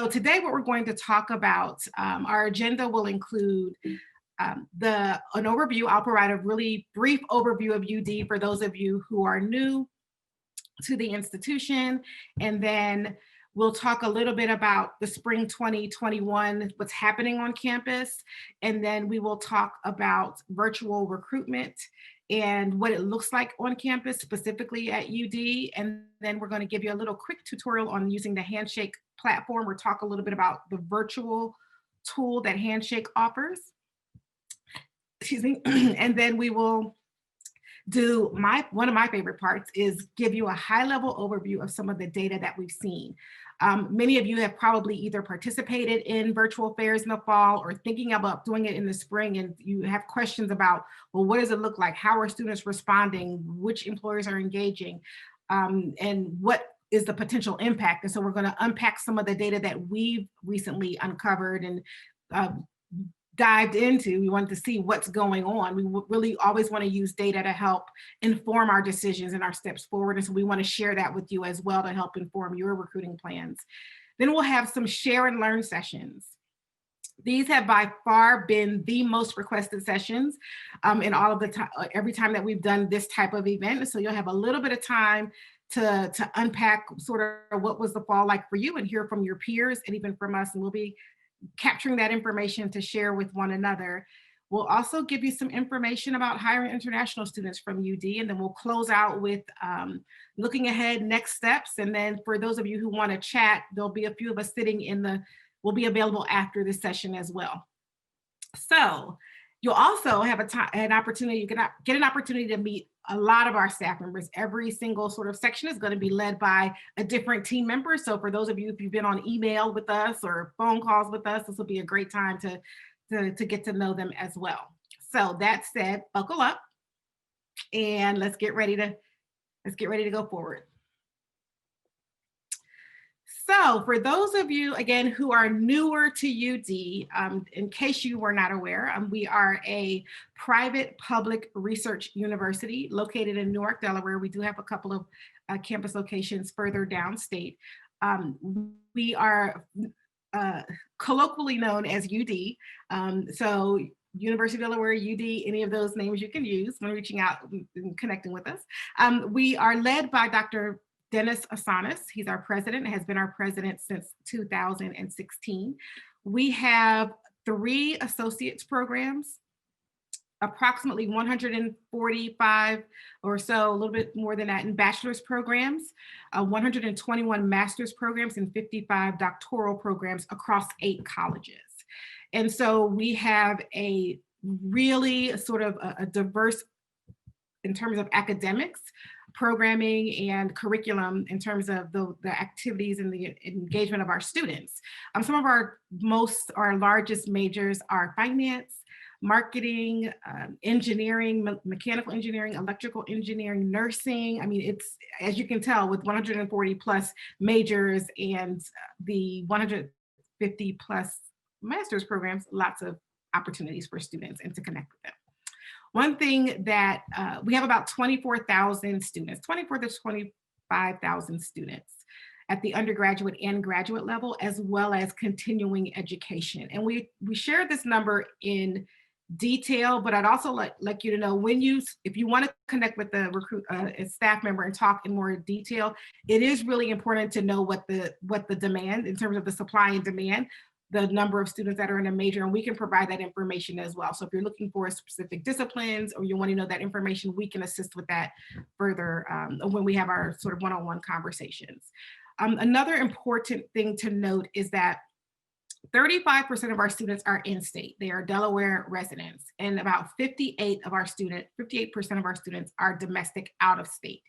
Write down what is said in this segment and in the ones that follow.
So today what we're going to talk about, our agenda will include an overview. I'll provide a really brief overview of UD for those of you who are new to the institution. And then we'll talk a little bit about the spring 2021, what's happening on campus. And then we will talk about virtual recruitment and what it looks like on campus, specifically at UD. And then we're going to give you a little quick tutorial on using the Handshake platform. We'll talk a little bit about the virtual tool that Handshake offers. Excuse me. And then we will do one of my favorite parts is give you a high-level overview of some of the data that we've seen. Many of you have probably either participated in virtual fairs in the fall or thinking about doing it in the spring, and you have questions about, well, what does it look like? How are students responding? Which employers are engaging? And what is the potential impact? And so we're going to unpack some of the data that we've recently uncovered and dived into. We wanted to see what's going on. We really always want to use data to help inform our decisions and our steps forward. And so we want to share that with you as well to help inform your recruiting plans. Then we'll have some share and learn sessions. These have by far been the most requested sessions in all of the time, every time that we've done this type of event. So you'll have a little bit of time to unpack sort of what was the fall like for you and hear from your peers and even from us. And we'll be capturing that information to share with one another. We'll also give you some information about hiring international students from UD, and then we'll close out with looking ahead, next steps. And then for those of you who want to chat, there'll be a few of us we'll be available after this session as well. So you'll also have an opportunity, you can get an opportunity to meet a lot of our staff members. Every single sort of section is going to be led by a different team member. So for those of you, if you've been on email with us or phone calls with us, this will be a great time to get to know them as well. So that said, buckle up and let's get ready to go forward. So for those of you, again, who are newer to UD, in case you were not aware, we are a private public research university located in Newark, Delaware. We do have a couple of campus locations further downstate. We are colloquially known as UD. So University of Delaware, UD, any of those names you can use when reaching out and connecting with us. We are led by Dr. Dennis Asanis. He's our president, has been our president since 2016. We have 3 associates programs, approximately 145 or so, a little bit more than that in bachelor's programs, 121 master's programs, and 55 doctoral programs across 8 colleges. And so we have a really sort of a diverse, in terms of academics, programming and curriculum in terms of the activities and the engagement of our students. Some of our largest majors are finance, marketing, engineering, mechanical engineering, electrical engineering, nursing. I mean, it's, as you can tell, with 140 plus majors and the 150 plus master's programs, lots of opportunities for students and to connect with them. One thing that we have about 24,000 students, 24 to 25,000 students at the undergraduate and graduate level, as well as continuing education. And we share this number in detail, but I'd also like you to know if you want to connect with the a staff member and talk in more detail, it is really important to know what the demand in terms of the supply and demand, the number of students that are in a major, and we can provide that information as well. So if you're looking for specific disciplines or you want to know that information, we can assist with that further when we have our sort of one-on-one conversations. Another important thing to note is that 35% of our students are in-state. They are Delaware residents, and about 58% of our students are domestic out of state.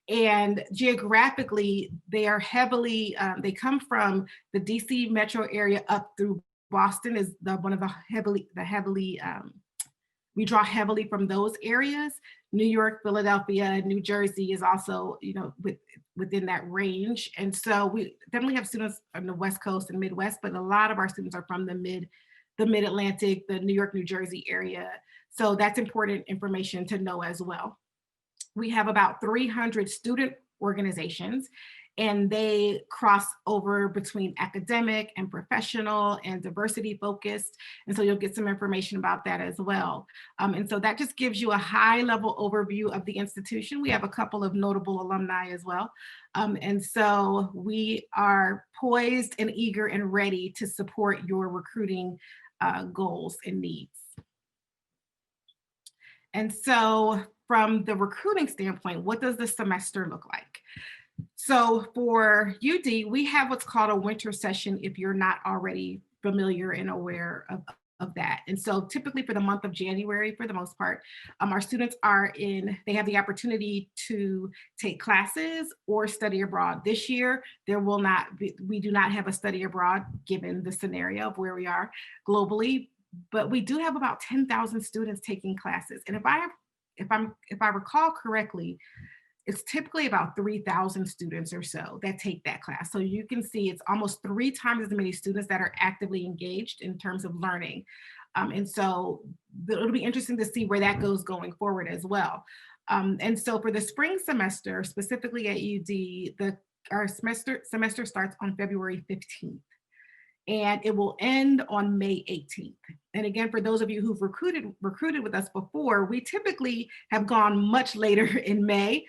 And geographically, they are heavily, they come from the DC metro area up through Boston is we draw heavily from those areas. New York, Philadelphia, New Jersey is also, within that range. And so we definitely have students on the West Coast and Midwest, but a lot of our students are from the Mid-Atlantic, the New York, New Jersey area. So that's important information to know as well. We have about 300 student organizations, and they cross over between academic and professional and diversity focused. And so you'll get some information about that as well. And so that just gives you a high level overview of the institution. We have a couple of notable alumni as well. And so we are poised and eager and ready to support your recruiting goals and needs. And so from the recruiting standpoint, what does the semester look like? So for UD, we have what's called a winter session if you're not already familiar and aware of that. And so typically for the month of January, for the most part, our students they have the opportunity to take classes or study abroad. This year, we do not have a study abroad given the scenario of where we are globally, but we do have about 10,000 students taking classes. And if I recall correctly, it's typically about 3,000 students or so that take that class. So you can see it's almost 3 times as many students that are actively engaged in terms of learning. And so it'll be interesting to see where that goes going forward as well. And so for the spring semester, specifically at UD, our semester starts on February 15th. And it will end on May 18th. And again, for those of you who've recruited with us before, we typically have gone much later in May,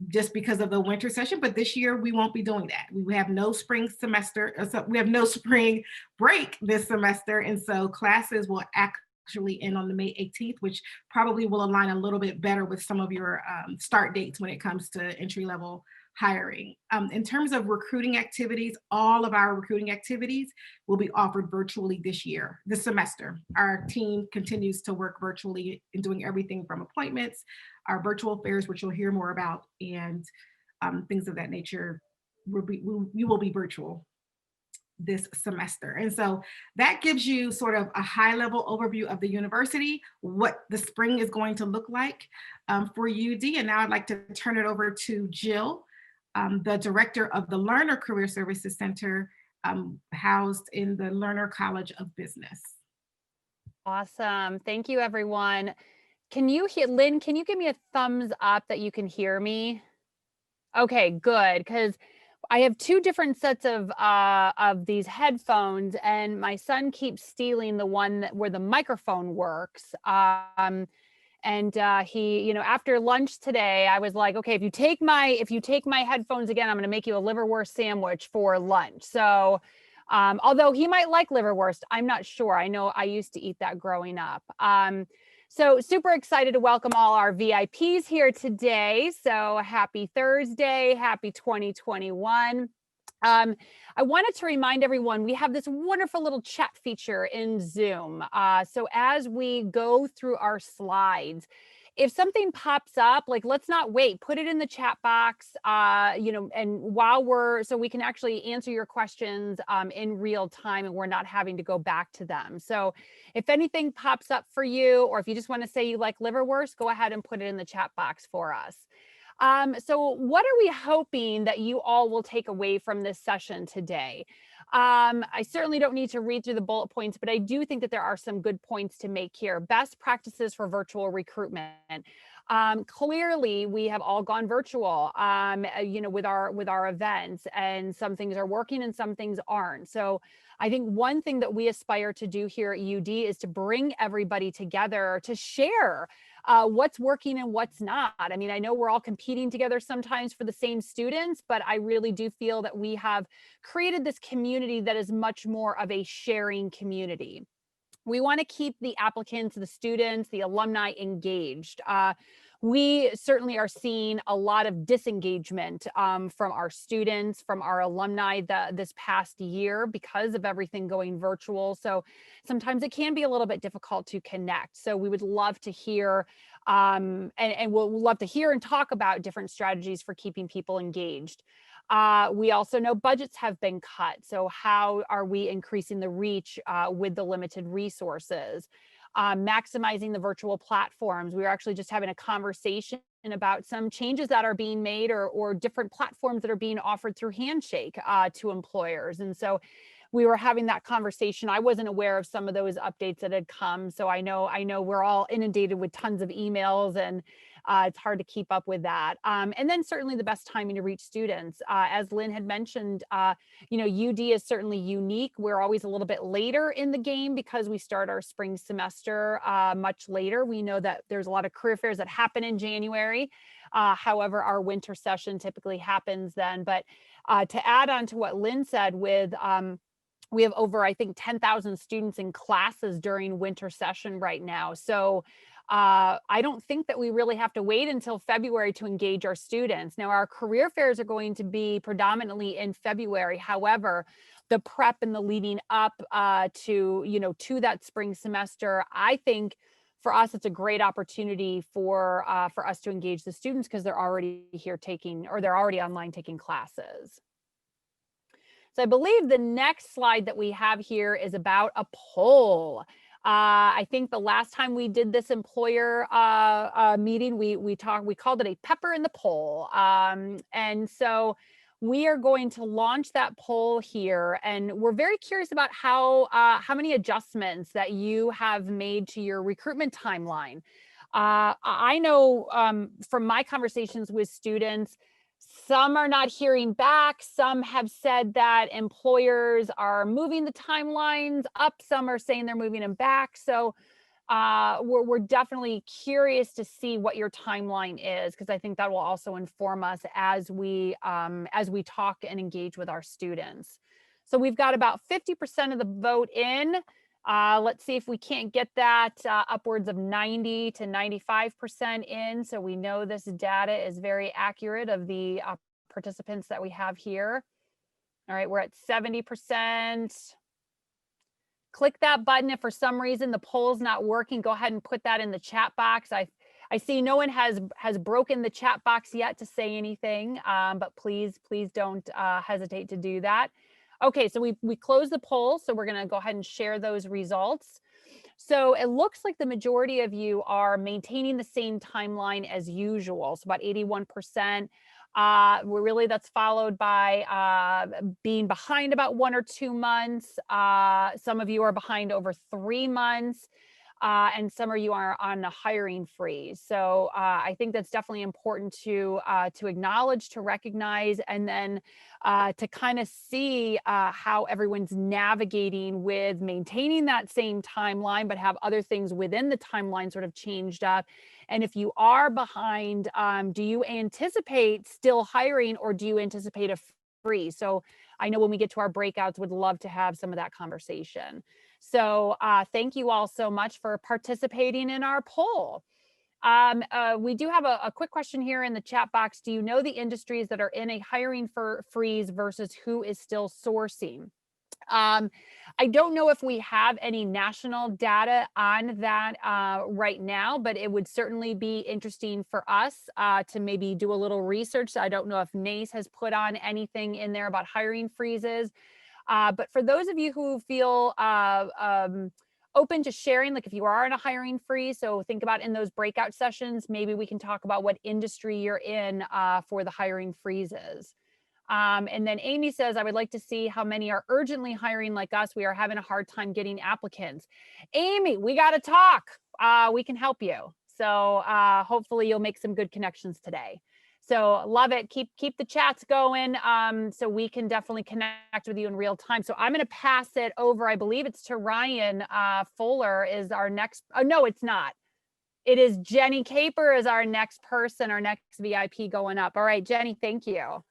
just because of the winter session. But this year we won't be doing that. We have no spring semester, so we have no spring break this semester, and so classes will actually end on the May 18th, which probably will align a little bit better with some of your start dates when it comes to entry level hiring. In terms of recruiting activities, all of our recruiting activities will be offered virtually this semester. Our team continues to work virtually in doing everything from appointments, our virtual fairs, which you'll hear more about, and things of that nature. We will be virtual this semester. And so that gives you sort of a high level overview of the university, what the spring is going to look like for UD. And now I'd like to turn it over to Jill, the director of the Learner Career Services Center, housed in the Learner College of Business. Awesome. Thank you, everyone. Lynn, can you give me a thumbs up that you can hear me? Okay, good, because I have 2 different sets of these headphones, and my son keeps stealing the one where the microphone works. And he, after lunch today, I was like, okay, if you take my headphones again, I'm going to make you a liverwurst sandwich for lunch. So, although he might like liverwurst, I'm not sure. I know I used to eat that growing up. So super excited to welcome all our VIPs here today. So happy Thursday, happy 2021. I wanted to remind everyone, we have this wonderful little chat feature in Zoom. So as we go through our slides, if something pops up, like, let's not wait, put it in the chat box, and so we can actually answer your questions in real time, and we're not having to go back to them. So if anything pops up for you, or if you just want to say you like liverwurst, go ahead and put it in the chat box for us. So what are we hoping that you all will take away from this session today? I certainly don't need to read through the bullet points, but I do think that there are some good points to make here. Best practices for virtual recruitment. Clearly, we have all gone virtual, with our events, and some things are working and some things aren't. So I think one thing that we aspire to do here at UD is to bring everybody together to share what's working and what's not. I mean, I know we're all competing together sometimes for the same students, but I really do feel that we have created this community that is much more of a sharing community. We want to keep the applicants, the students, the alumni engaged. We certainly are seeing a lot of disengagement from our students, from our alumni this past year because of everything going virtual. So sometimes it can be a little bit difficult to connect. So we would love to hear and we'll love to hear and talk about different strategies for keeping people engaged. We also know budgets have been cut. So how are we increasing the reach with the limited resources? Maximizing the virtual platforms. We were actually just having a conversation about some changes that are being made or different platforms that are being offered through Handshake to employers. And so we were having that conversation. I wasn't aware of some of those updates that had come. So I know we're all inundated with tons of emails and It's hard to keep up with that. And then certainly the best timing to reach students. As Lynn had mentioned, UD is certainly unique. We're always a little bit later in the game because we start our spring semester much later. We know that there's a lot of career fairs that happen in January. However, our winter session typically happens then. But to add on to what Lynn said with we have over, I think, 10,000 students in classes during winter session right now. So I don't think that we really have to wait until February to engage our students. Now, our career fairs are going to be predominantly in February. However, the prep and the leading up to that spring semester, I think for us, it's a great opportunity for us to engage the students because they're already here they're already online taking classes. So I believe the next slide that we have here is about a poll. I think the last time we did this employer meeting, we called it a pepper in the poll. And so we are going to launch that poll here, and we're very curious about how many adjustments that you have made to your recruitment timeline. I know from my conversations with students, some are not hearing back. Some have said that employers are moving the timelines up. Some are saying they're moving them back. So we're definitely curious to see what your timeline is, because I think that will also inform us as we talk and engage with our students. So we've got about 50% of the vote in. Let's see if we can't get that upwards of 90 to 95% in. So we know this data is very accurate of the participants that we have here. All right, we're at 70%. Click that button if for some reason the poll's not working. Go ahead and put that in the chat box. I see no one has broken the chat box yet to say anything, but please don't hesitate to do that. Okay, so we closed the poll, so we're going to go ahead and share those results. So it looks like the majority of you are maintaining the same timeline as usual, so about 81%. That's followed by being behind about 1 or 2 months. Some of you are behind over 3 months. And some of you are on a hiring freeze. So I think that's definitely important to acknowledge, to recognize, and then to kind of see how everyone's navigating with maintaining that same timeline, but have other things within the timeline sort of changed up. And if you are behind, do you anticipate still hiring, or do you anticipate a freeze? So I know when we get to our breakouts, would love to have some of that conversation. So thank you all so much for participating in our poll. We do have a quick question here in the chat box. Do you know the industries that are in a hiring freeze versus who is still sourcing? I don't know if we have any national data on that right now, but it would certainly be interesting for us to maybe do a little research. I don't know if NACE has put on anything in there about hiring freezes. But for those of you who feel open to sharing, like if you are in a hiring freeze, so think about in those breakout sessions, maybe we can talk about what industry you're in for the hiring freezes. And then Amy says, I would like to see how many are urgently hiring like us. We are having a hard time getting applicants. Amy, we got to talk. We can help you. So hopefully you'll make some good connections today. So love it. Keep the chats going so we can definitely connect with you in real time. So I'm going to pass it over. I believe it's to Ryan Fuller is our next. Oh, no, it's not. It is Jenny Caper is our next person, our next VIP going up. All right, Jenny, thank you.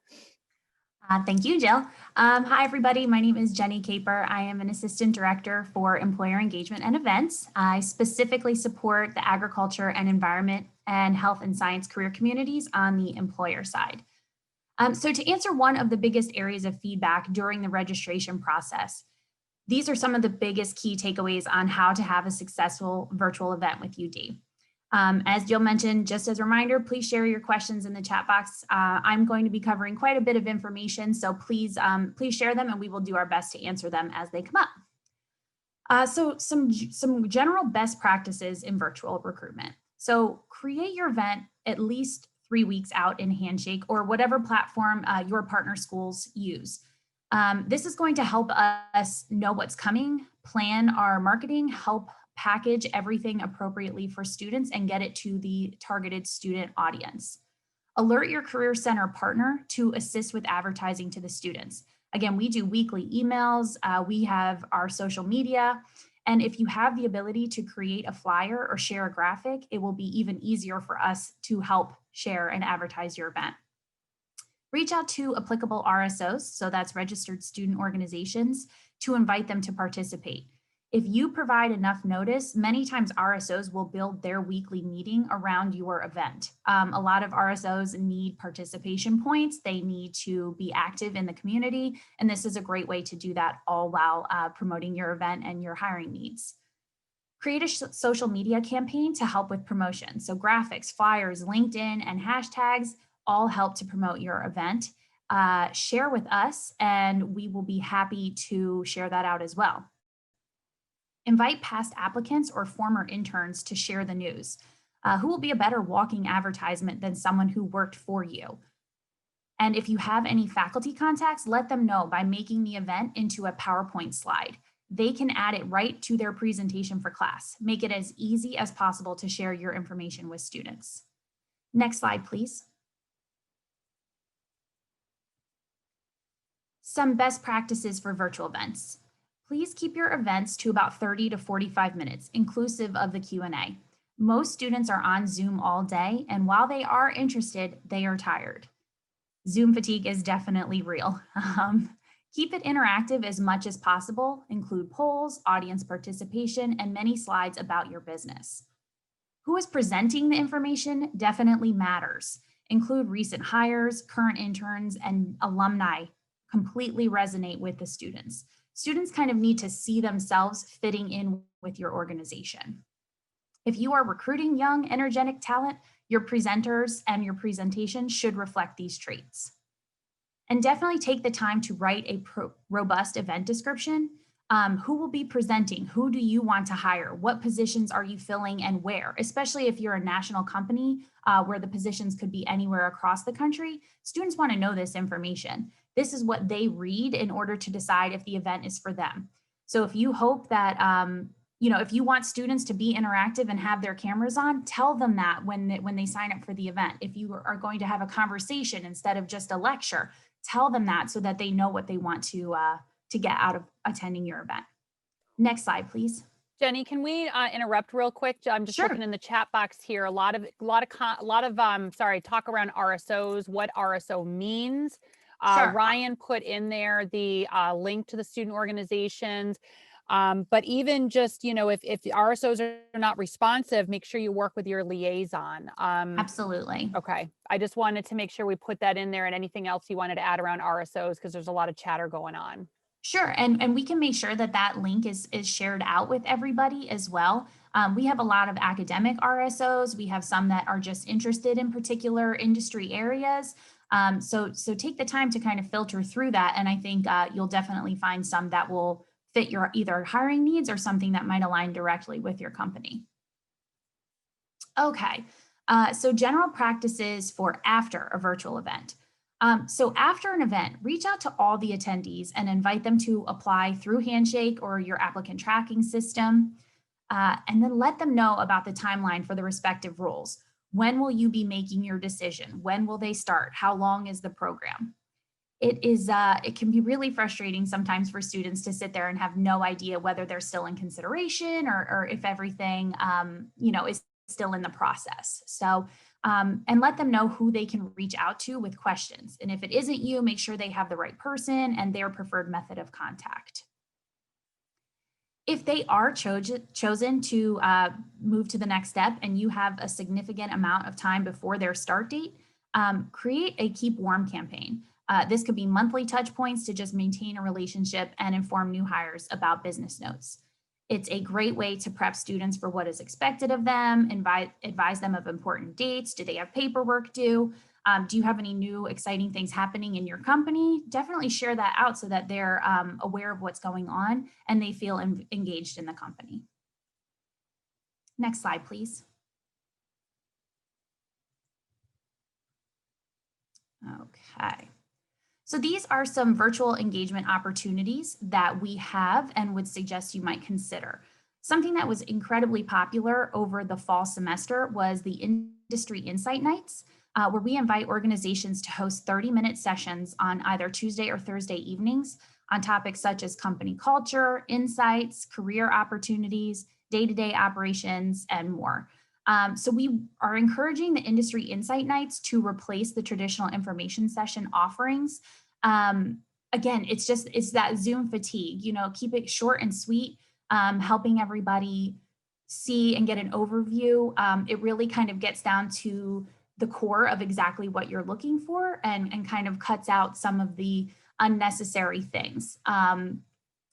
Thank you, Jill. Hi, everybody. My name is Jenny Caper. I am an assistant director for employer engagement and events. I specifically support the agriculture and environment and health and science career communities on the employer side. So to answer one of the biggest areas of feedback during the registration process, these are some of the biggest key takeaways on how to have a successful virtual event with UD. As Jill mentioned, just as a reminder, please share your questions in the chat box. I'm going to be covering quite a bit of information, so please share them and we will do our best to answer them as they come up. So some general best practices in virtual recruitment. So create your event at least 3 weeks out in Handshake or whatever platform your partner schools use. This is going to help us know what's coming, plan our marketing, help package everything appropriately for students and get it to the targeted student audience. Alert your Career Center partner to assist with advertising to the students. Again, we do weekly emails, we have our social media, and if you have the ability to create a flyer or share a graphic, it will be even easier for us to help share and advertise your event. Reach out to applicable RSOs, so that's registered student organizations, to invite them to participate. If you provide enough notice, many times RSOs will build their weekly meeting around your event. A lot of RSOs need participation points. They need to be active in the community, and this is a great way to do that all while promoting your event and your hiring needs. Create a social media campaign to help with promotion. So graphics, flyers, LinkedIn, and hashtags all help to promote your event. Share with us, and we will be happy to share that out as well. Invite past applicants or former interns to share the news. Who will be a better walking advertisement than someone who worked for you? And if you have any faculty contacts, let them know by making the event into a PowerPoint slide. They can add it right to their presentation for class. Make it as easy as possible to share your information with students. Next slide, please. Some best practices for virtual events. Please keep your events to about 30 to 45 minutes, inclusive of the Q&A. Most students are on Zoom all day, and while they are interested, they are tired. Zoom fatigue is definitely real. Keep it interactive as much as possible. Include polls, audience participation, and many slides about your business. Who is presenting the information definitely matters. Include recent hires, current interns, and alumni completely resonate with the students. Students kind of need to see themselves fitting in with your organization. If you are recruiting young, energetic talent, your presenters and your presentation should reflect these traits. And definitely take the time to write a robust event description. Who will be presenting? Who do you want to hire? What positions are you filling and where? Especially if you're a national company where the positions could be anywhere across the country, students want to know this information. This is what they read in order to decide if the event is for them. So if you hope that, if you want students to be interactive and have their cameras on, tell them that when they sign up for the event. If you are going to have a conversation instead of just a lecture, tell them that so that they know what they want to get out of attending your event. Next slide, please. Jenny, can we interrupt real quick? I'm just looking in the chat box here. A lot of talk around RSOs, what RSO means. Ryan put in there the link to the student organizations. But even just, if the RSOs are not responsive, make sure you work with your liaison. Absolutely. Okay. I just wanted to make sure we put that in there, and anything else you wanted to add around RSOs, because there's a lot of chatter going on. Sure, and we can make sure that link is shared out with everybody as well. We have a lot of academic RSOs. We have some that are just interested in particular industry areas. So take the time to kind of filter through that, and I think you'll definitely find some that will fit your either hiring needs or something that might align directly with your company. Okay, so general practices for after a virtual event. So after an event, reach out to all the attendees and invite them to apply through Handshake or your applicant tracking system, and then let them know about the timeline for the respective roles. When will you be making your decision? When will they start? How long is the program? It can be really frustrating sometimes for students to sit there and have no idea whether they're still in consideration or if everything, is still in the process. So, and let them know who they can reach out to with questions. And if it isn't you, make sure they have the right person and their preferred method of contact. If they are chosen to move to the next step and you have a significant amount of time before their start date, create a Keep Warm campaign. This could be monthly touch points to just maintain a relationship and inform new hires about business notes. It's a great way to prep students for what is expected of them, advise them of important dates. Do they have paperwork due? Do you have any new exciting things happening in your company? Definitely share that out so that they're aware of what's going on and they feel engaged in the company. Next slide, please. Okay. So these are some virtual engagement opportunities that we have and would suggest you might consider. Something that was incredibly popular over the fall semester was the Industry Insight Nights, where we invite organizations to host 30-minute sessions on either Tuesday or Thursday evenings on topics such as company culture, insights, career opportunities, day-to-day operations, and more. So we are encouraging the Industry Insight Nights to replace the traditional information session offerings. Again, it's that Zoom fatigue, keep it short and sweet, helping everybody see and get an overview. It really kind of gets down to the core of exactly what you're looking for and kind of cuts out some of the unnecessary things.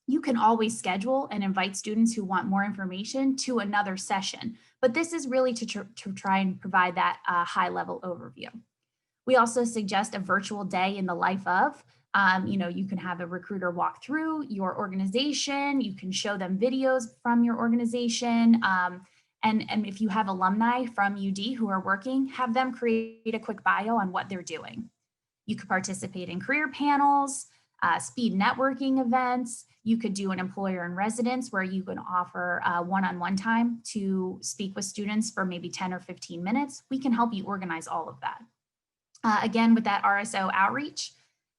You can always schedule and invite students who want more information to another session, but this is really to try and provide that high level overview. We also suggest a virtual day in the life of. You can have a recruiter walk through your organization. You can show them videos from your organization. And if you have alumni from UD who are working, have them create a quick bio on what they're doing. You could participate in career panels, speed networking events. You could do an employer in residence where you can offer one-on-one time to speak with students for maybe 10 or 15 minutes. We can help you organize all of that. Again, with that RSO outreach.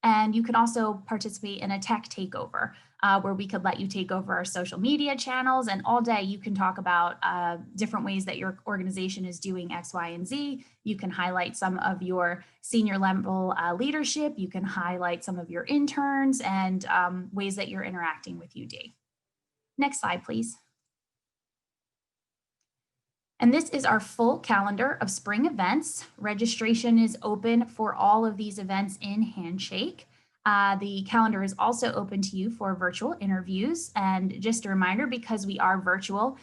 And you can also participate in a tech takeover where we could let you take over our social media channels, and all day you can talk about different ways that your organization is doing X, Y, and Z. You can highlight some of your senior level leadership. You can highlight some of your interns and ways that you're interacting with UD. Next slide, please. And this is our full calendar of spring events. Registration is open for all of these events in Handshake. The calendar is also open to you for virtual interviews. And just a reminder, because we are virtual,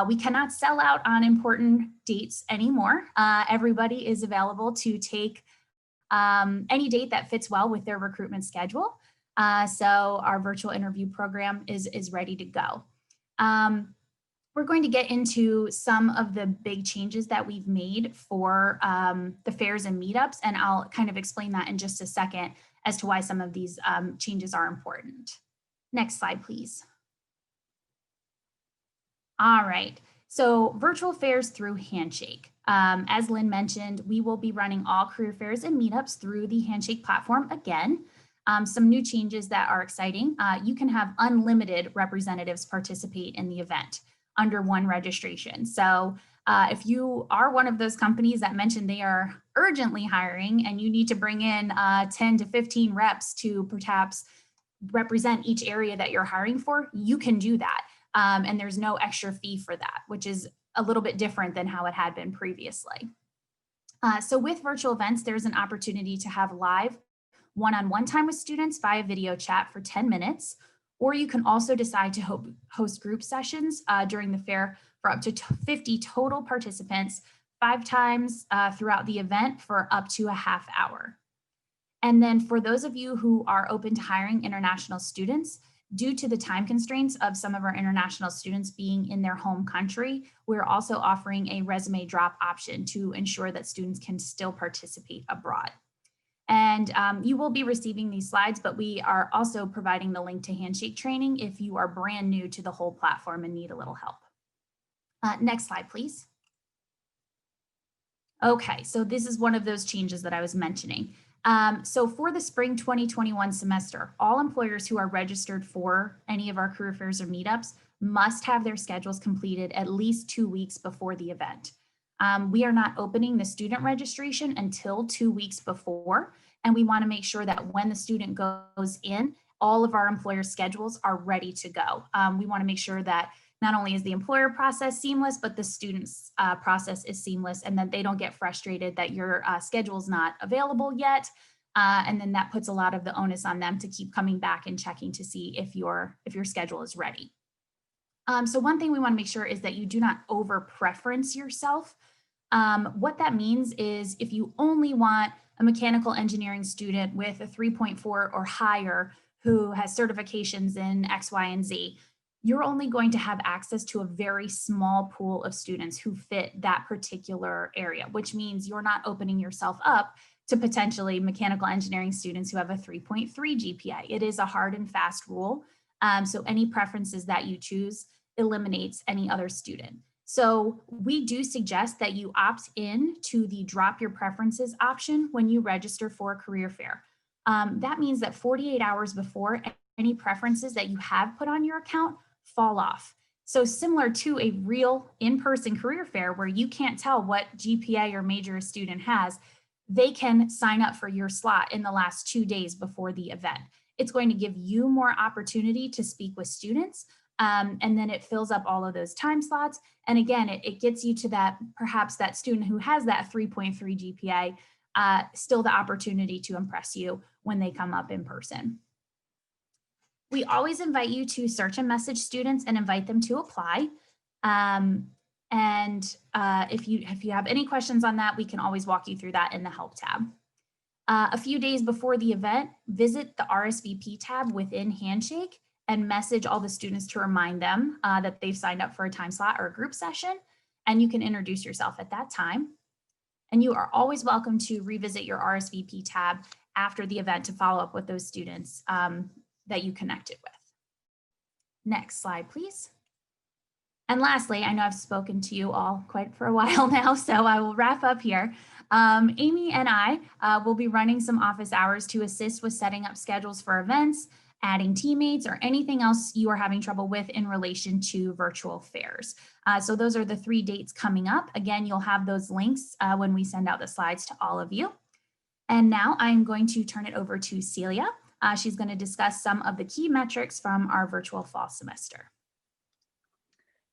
we cannot sell out on important dates anymore. Everybody is available to take any date that fits well with their recruitment schedule. So our virtual interview program is ready to go. We're going to get into some of the big changes that we've made for the fairs and meetups, and I'll kind of explain that in just a second as to why some of these changes are important. Next slide, please. All right, so virtual fairs through Handshake. As Lynn mentioned, we will be running all career fairs and meetups through the Handshake platform again. Some new changes that are exciting. You can have unlimited representatives participate in the event under one registration. So if you are one of those companies that mentioned they are urgently hiring and you need to bring in 10 to 15 reps to perhaps represent each area that you're hiring for, you can do that. And there's no extra fee for that, which is a little bit different than how it had been previously. So with virtual events, there's an opportunity to have live one-on-one time with students via video chat for 10 minutes. Or you can also decide to host group sessions during the fair for up to 50 total participants 5 times throughout the event for up to a half hour. And then for those of you who are open to hiring international students, due to the time constraints of some of our international students being in their home country, we're also offering a resume drop option to ensure that students can still participate abroad. And you will be receiving these slides, but we are also providing the link to Handshake training if you are brand new to the whole platform and need a little help. Next slide, please. Okay, so this is one of those changes that I was mentioning. So for the spring 2021 semester, all employers who are registered for any of our career fairs or meetups must have their schedules completed at least 2 weeks before the event. We are not opening the student registration until 2 weeks before, and we want to make sure that when the student goes in, all of our employer schedules are ready to go. We want to make sure that not only is the employer process seamless, but the student's process is seamless, and that they don't get frustrated that your schedule is not available yet. And then that puts a lot of the onus on them to keep coming back and checking to see if your schedule is ready. So one thing we want to make sure is that you do not over preference yourself. What that means is if you only want a mechanical engineering student with a 3.4 or higher who has certifications in X, Y, and Z, you're only going to have access to a very small pool of students who fit that particular area, which means you're not opening yourself up to potentially mechanical engineering students who have a 3.3 GPA. It is a hard and fast rule. So any preferences that you choose, eliminates any other student. So we do suggest that you opt in to the drop your preferences option when you register for a career fair. That means that 48 hours before, any preferences that you have put on your account fall off. So similar to a real in-person career fair where you can't tell what GPA or major a student has, they can sign up for your slot in the last 2 days before the event. It's going to give you more opportunity to speak with students, and then it fills up all of those time slots. And again, it gets you to that, perhaps that student who has that 3.3 GPA, still the opportunity to impress you when they come up in person. We always invite you to search and message students and invite them to apply. If you have any questions on that, we can always walk you through that in the help tab. A few days before the event, visit the RSVP tab within Handshake and message all the students to remind them that they've signed up for a time slot or a group session, and you can introduce yourself at that time. And you are always welcome to revisit your RSVP tab after the event to follow up with those students that you connected with. Next slide, please. And lastly, I know I've spoken to you all quite for a while now, so I will wrap up here. Amy and I will be running some office hours to assist with setting up schedules for events, adding teammates, or anything else you are having trouble with in relation to virtual fairs. So those are the 3 dates coming up. Again, you'll have those links when we send out the slides to all of you. And now I'm going to turn it over to Celia. She's going to discuss some of the key metrics from our virtual fall semester.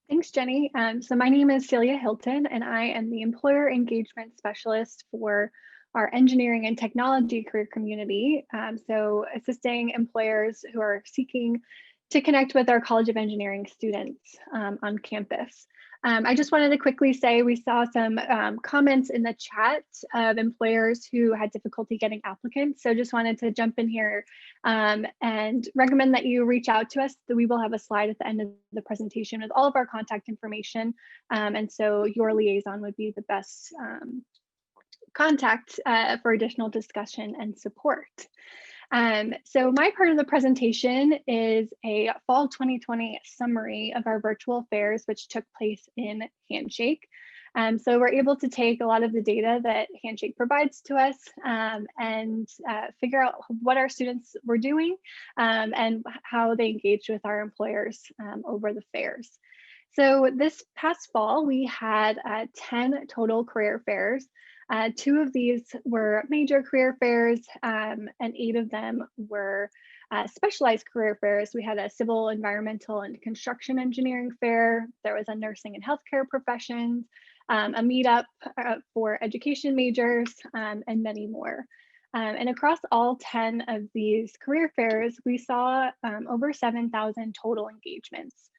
Thanks, Jenny. So my name is Celia Hilton, and I am the Employer Engagement Specialist for our engineering and technology career community. So assisting employers who are seeking to connect with our College of Engineering students on campus. I just wanted to quickly say we saw some comments in the chat of employers who had difficulty getting applicants. So just wanted to jump in here and recommend that you reach out to us. We will have a slide at the end of the presentation with all of our contact information. And so your liaison would be the best contact for additional discussion and support. So my part of the presentation is a fall 2020 summary of our virtual fairs, which took place in Handshake. So we're able to take a lot of the data that Handshake provides to us and figure out what our students were doing and how they engaged with our employers over the fairs. So this past fall, we had 10 total career fairs. 2 of these were major career fairs, and 8 of them were specialized career fairs. We had a civil, environmental, and construction engineering fair. There was a nursing and healthcare professions, a meetup for education majors, and many more. And across all 10 of these career fairs, we saw over 7,000 total engagements.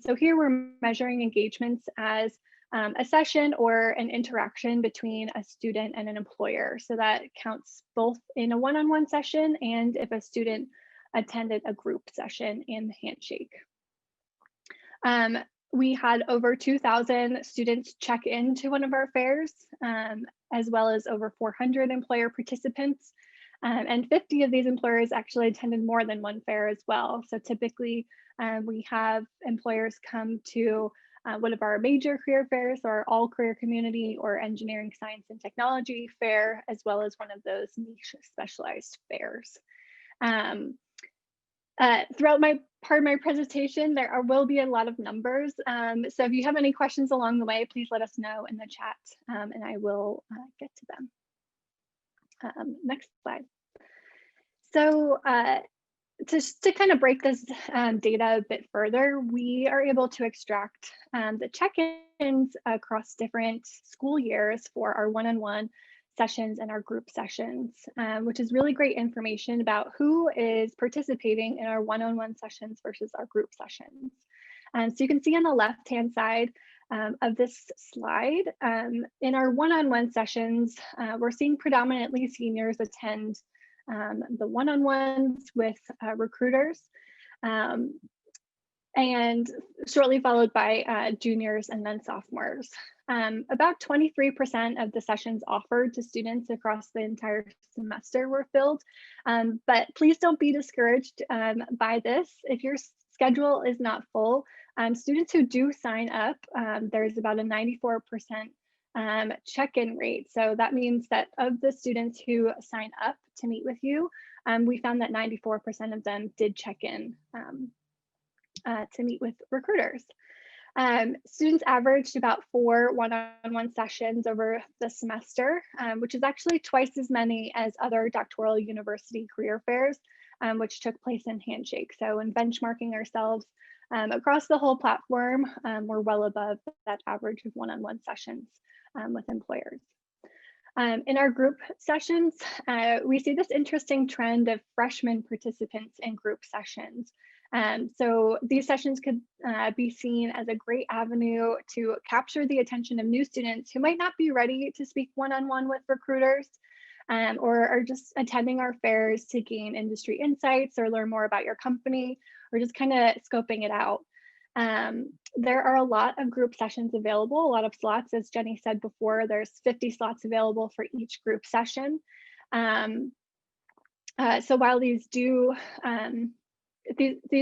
So here we're measuring engagements as a session or an interaction between a student and an employer. So that counts both in a one-on-one session and if a student attended a group session in Handshake. We had over 2,000 students check into one of our fairs, as well as over 400 employer participants. And 50 of these employers actually attended more than one fair as well. So typically we have employers come to one of our major career fairs or all career community or engineering, science, and technology fair, as well as one of those niche specialized fairs. Throughout my part of my presentation, there will be a lot of numbers. So if you have any questions along the way, please let us know in the chat and I will get to them. Next slide. So to kind of break this data a bit further, we are able to extract the check-ins across different school years for our one-on-one sessions and our group sessions, which is really great information about who is participating in our one-on-one sessions versus our group sessions. So you can see on the left-hand side of this slide, in our one-on-one sessions, we're seeing predominantly seniors attend the one-on-ones with recruiters, and shortly followed by juniors and then sophomores. About 23% of the sessions offered to students across the entire semester were filled, but please don't be discouraged by this. If you're schedule is not full, students who do sign up, there's about a 94% check-in rate. So that means that of the students who sign up to meet with you, we found that 94% of them did check in to meet with recruiters. Students averaged about 4 one-on-one sessions over the semester, which is actually twice as many as other doctoral university career fairs, which took place in Handshake. So in benchmarking ourselves across the whole platform, we're well above that average of one-on-one sessions with employers. In our group sessions, we see this interesting trend of freshman participants in group sessions. So these sessions could be seen as a great avenue to capture the attention of new students who might not be ready to speak one-on-one with recruiters, or are just attending our fairs to gain industry insights or learn more about your company, or just kind of scoping it out. There are a lot of group sessions available, a lot of slots. As Jenny said before, there's 50 slots available for each group session. So while these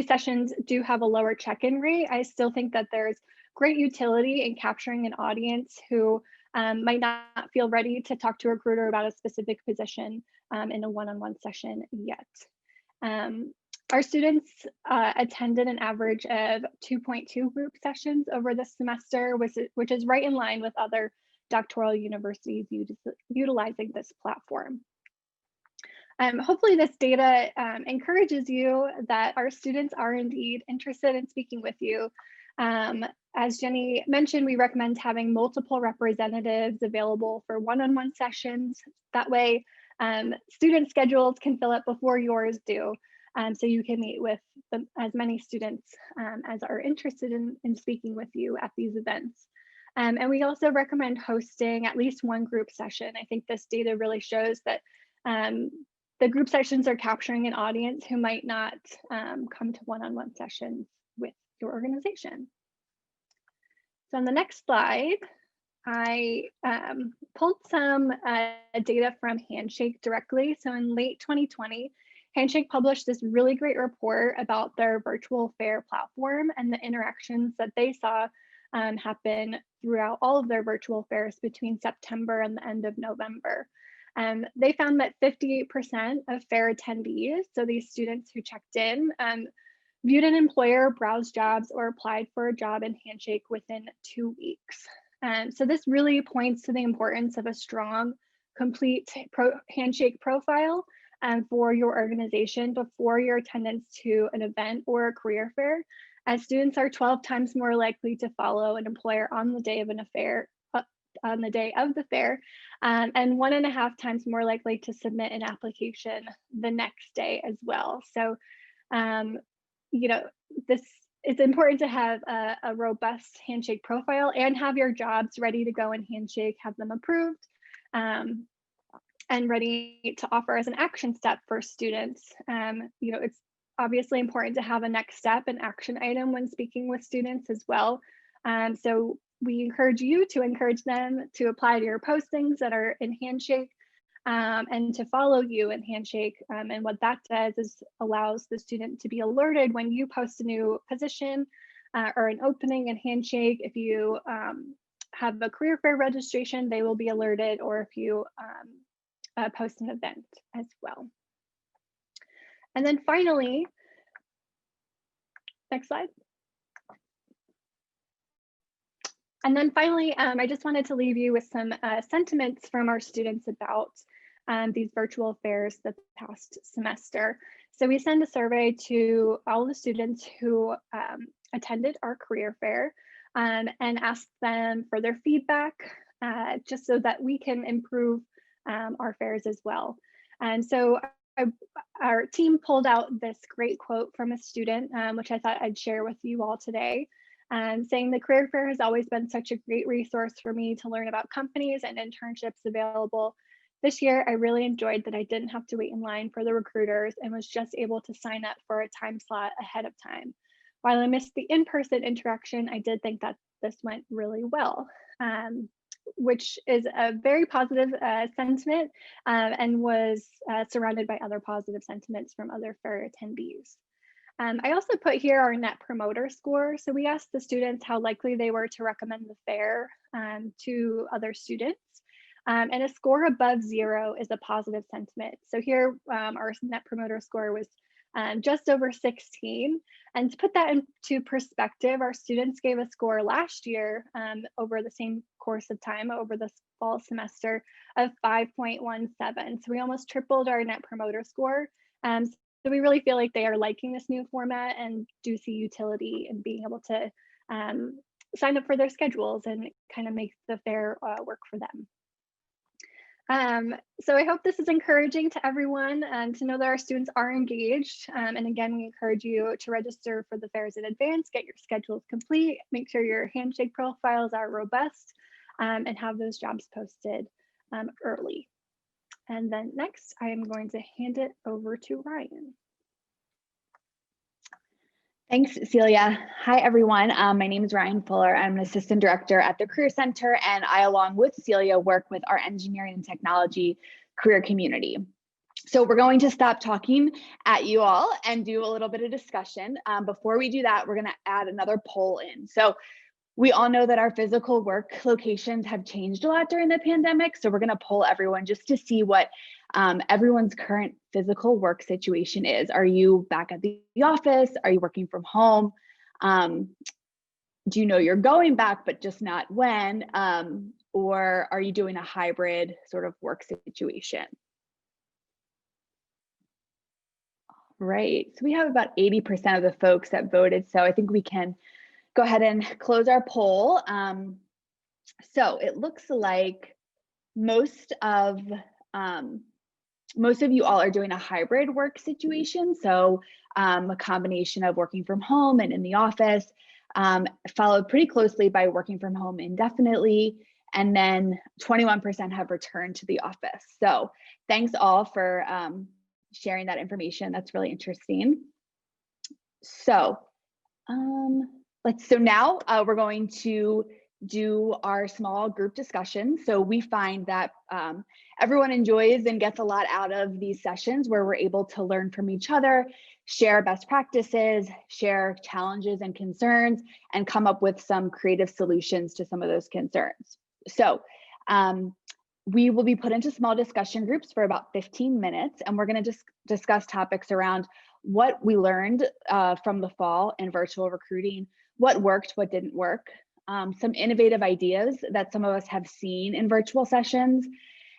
sessions do have a lower check-in rate, I still think that there's great utility in capturing an audience who might not feel ready to talk to a recruiter about a specific position in a one-on-one session yet. Our students attended an average of 2.2 group sessions over the semester, which is right in line with other doctoral universities utilizing this platform. Hopefully this data encourages you that our students are indeed interested in speaking with you. As Jenny mentioned, we recommend having multiple representatives available for one-on-one sessions. That way, student schedules can fill up before yours do. So you can meet with as many students as are interested in speaking with you at these events. And we also recommend hosting at least one group session. I think this data really shows that the group sessions are capturing an audience who might not come to one-on-one sessions with your organization. So on the next slide, I pulled some data from Handshake directly. So in late 2020, Handshake published this really great report about their virtual fair platform and the interactions that they saw happen throughout all of their virtual fairs between September and the end of November. They found that 58% of fair attendees, so these students who checked in, viewed an employer, browsed jobs, or applied for a job in Handshake within 2 weeks. So this really points to the importance of a strong, complete Handshake profile for your organization before your attendance to an event or a career fair, as students are 12 times more likely to follow an employer on the day of the fair, and 1.5 times more likely to submit an application the next day as well. So, you know, it's important to have a robust Handshake profile and have your jobs ready to go in Handshake, have them approved, and ready to offer as an action step for students. You know, it's obviously important to have a next step, an action item when speaking with students as well. So we encourage you to encourage them to apply to your postings that are in Handshake and to follow you in Handshake. And what that does is allows the student to be alerted when you post a new position or an opening in Handshake. If you have a career fair registration, they will be alerted, or if you post an event as well. And then finally, next slide. And then finally, I just wanted to leave you with some sentiments from our students about these virtual fairs the past semester. So we sent a survey to all the students who attended our career fair and asked them for their feedback, just so that we can improve our fairs as well. And so our team pulled out this great quote from a student, which I thought I'd share with you all today. Saying the career fair has always been such a great resource for me to learn about companies and internships available. This year, I really enjoyed that I didn't have to wait in line for the recruiters and was just able to sign up for a time slot ahead of time. While I missed the in-person interaction, I did think that this went really well, which is a very positive sentiment and was surrounded by other positive sentiments from other fair attendees. I also put here our Net Promoter Score. So we asked the students how likely they were to recommend the fair to other students. And a score above 0 is a positive sentiment. So here our Net Promoter Score was just over 16. And to put that into perspective, our students gave a score last year over the same course of time, over the fall semester, of 5.17. So we almost tripled our Net Promoter Score. So we really feel like they are liking this new format and do see utility in being able to sign up for their schedules and kind of make the fair work for them. So I hope this is encouraging to everyone to know that our students are engaged. And again, we encourage you to register for the fairs in advance, get your schedules complete, make sure your Handshake profiles are robust, and have those jobs posted early. And then next, I am going to hand it over to Ryan. Thanks, Celia. Hi, everyone. My name is Ryan Fuller. I'm an assistant director at the Career Center, and I, along with Celia, work with our engineering and technology career community. So we're going to stop talking at you all and do a little bit of discussion. Before we do that, we're going to add another poll in. So we all know that our physical work locations have changed a lot during the pandemic. So we're going to poll everyone just to see what everyone's current physical work situation is. Are you back at the office? Are you working from home? Do you know you're going back, but just not when? Or are you doing a hybrid sort of work situation? Right. So we have about 80% of the folks that voted. So I think we can go ahead and close our poll. So it looks like most of you all are doing a hybrid work situation. So a combination of working from home and in the office, followed pretty closely by working from home indefinitely. And then 21% have returned to the office. So thanks all for sharing that information. That's really interesting. So so now we're going to do our small group discussion. So we find that everyone enjoys and gets a lot out of these sessions where we're able to learn from each other, share best practices, share challenges and concerns, and come up with some creative solutions to some of those concerns. So we will be put into small discussion groups for about 15 minutes, and we're going to just discuss topics around what we learned from the fall in virtual recruiting, what worked, what didn't work, some innovative ideas that some of us have seen in virtual sessions,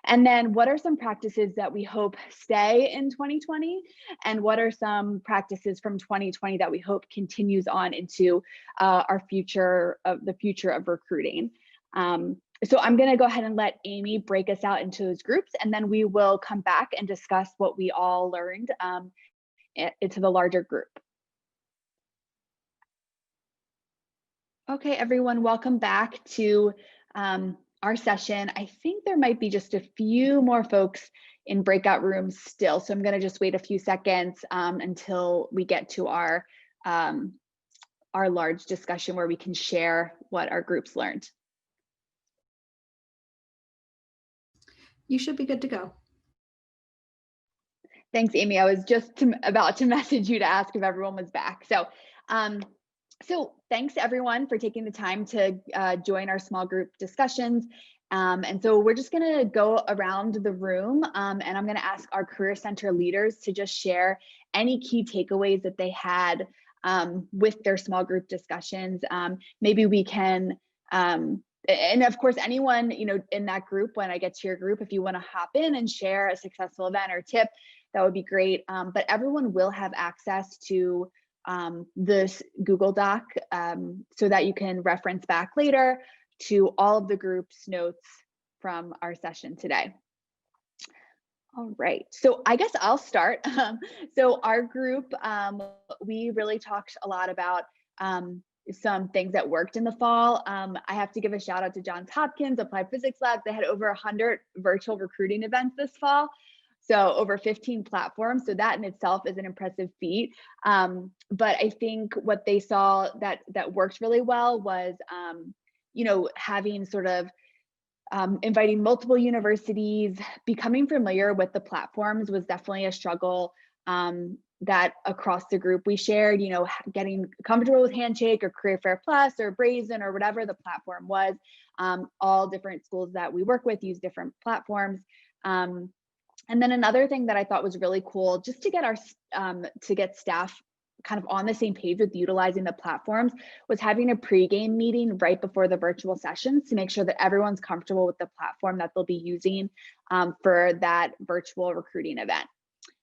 and then what are some practices that we hope stay in 2020, and what are some practices from 2020 that we hope continues on into the future of recruiting. So I'm going to go ahead and let Amy break us out into those groups, and then we will come back and discuss what we all learned into the larger group. Okay, everyone, welcome back to our session. I think there might be just a few more folks in breakout rooms still, so I'm going to just wait a few seconds until we get to our large discussion where we can share what our groups learned. You should be good to go. Thanks, Amy. I was just about to message you to ask if everyone was back. So, so thanks everyone for taking the time to join our small group discussions. And so we're just going to go around the room and I'm going to ask our Career Center leaders to just share any key takeaways that they had with their small group discussions. Maybe we can, and of course, anyone, in that group, when I get to your group, if you want to hop in and share a successful event or tip, that would be great. But everyone will have access to this Google Doc so that you can reference back later to all of the group's notes from our session today. All right, so I guess I'll start. So our group, we really talked a lot about some things that worked in the fall. I have to give a shout out to Johns Hopkins Applied Physics Lab. They had over 100 virtual recruiting events this fall. So over 15 platforms. So that in itself is an impressive feat. But I think what they saw that worked really well was, having sort of inviting multiple universities, becoming familiar with the platforms was definitely a struggle that across the group we shared, you know, getting comfortable with Handshake or Career Fair Plus or Brazen or whatever the platform was. All different schools that we work with use different platforms. And then another thing that I thought was really cool, just to get to get staff kind of on the same page with utilizing the platforms, was having a pregame meeting right before the virtual sessions to make sure that everyone's comfortable with the platform that they'll be using for that virtual recruiting event.